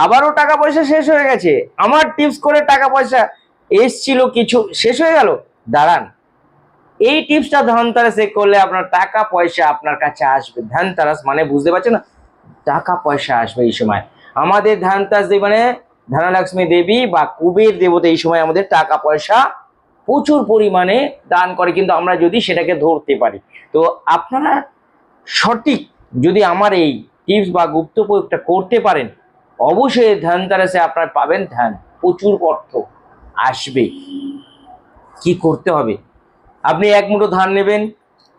আবারও টাকা পয়সা শেষ হয়ে গেছে, আমার টিপস করে টাকা পয়সা এসছিল, কিছু শেষ হয়ে গেল। দাঁড়ান, এই টিপসটা ধনতেরাসে করলে আপনার টাকা পয়সা আপনার কাছে আসবে। ধনতেরাস মানে বুঝতে পারছেন না, টাকা পয়সা আসবে এই সময়। আমাদের ধনতেরাস মানে ধনলক্ষ্মী দেবী বা কুবের দেবতা এই সময় আমাদের টাকা পয়সা প্রচুর পরিমাণে দান করে, কিন্তু আমরা যদি সেটাকে ধরতে পারি। তো আপনারা সঠিক যদি আমার এই টিপস বা গুপ্ত প্রয়োগটা করতে পারেন, অবশ্যই ধনতেরাসে আপনারা পাবেন ধ্যান, প্রচুর অর্থ আসবে। কি করতে হবে, আপনি এক মুঠো ধান নেবেন,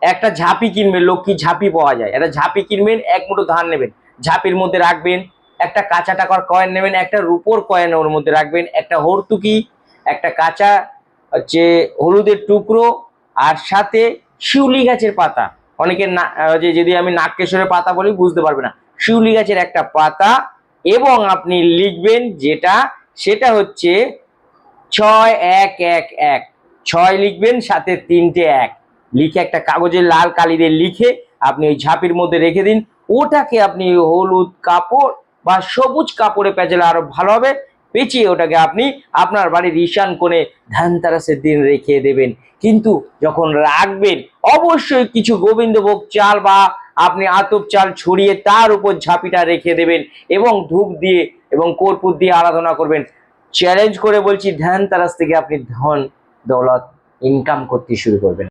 একটা ঝাঁপি কিনবেন, লক্ষ্মী ঝাঁপি পাওয়া যায়, একটা ঝাঁপি কিনবেন, এক মুঠো ধান নেবেন, ঝাঁপির মধ্যে রাখবেন, একটা কাঁচা টাকার কয়েন নেবেন, একটা রুপোর কয়েন ওর মধ্যে রাখবেন, একটা হরতুকি, একটা কাঁচা হচ্ছে হলুদের টুকরো, আর সাথে শিউলি গাছের পাতা। অনেকের যে যদি আমি নাগকেশরের পাতা বলি বুঝতে পারবে না, শিউলি গাছের একটা পাতা। এবং আপনি লিখবেন যেটা, সেটা হচ্ছে 6111, 6 লিখবেন, সাথে 3টে 1 লিখে একটা কাগজে লাল কালি দিয়ে লিখে আপনি ওই ঝাঁপির মধ্যে রেখে দিন। ওটাকে আপনি হলুদ কাপড় বা সবুজ কাপড়ে পেঁচালে আরো ভালো হবে, পেঁচিয়ে ওটাকে আপনি আপনার বাড়ির ঈশান কোণে ধনতেরাসের দিন রেখে দেবেন। কিন্তু যখন রাখবেন অবশ্যই কিছু গোবিন্দভোগ চাল বা আপনি আতপ চাল ছড়িয়ে তার উপর ঝাঁপিটা রেখে দেবেন এবং ধূপ দিয়ে এবং কর্পূর দিয়ে আরাধনা করবেন। চ্যালেঞ্জ করে বলছি, ধনতেরাস থেকে আপনি ধন দৌলত ইনকাম করতে শুরু করবেন।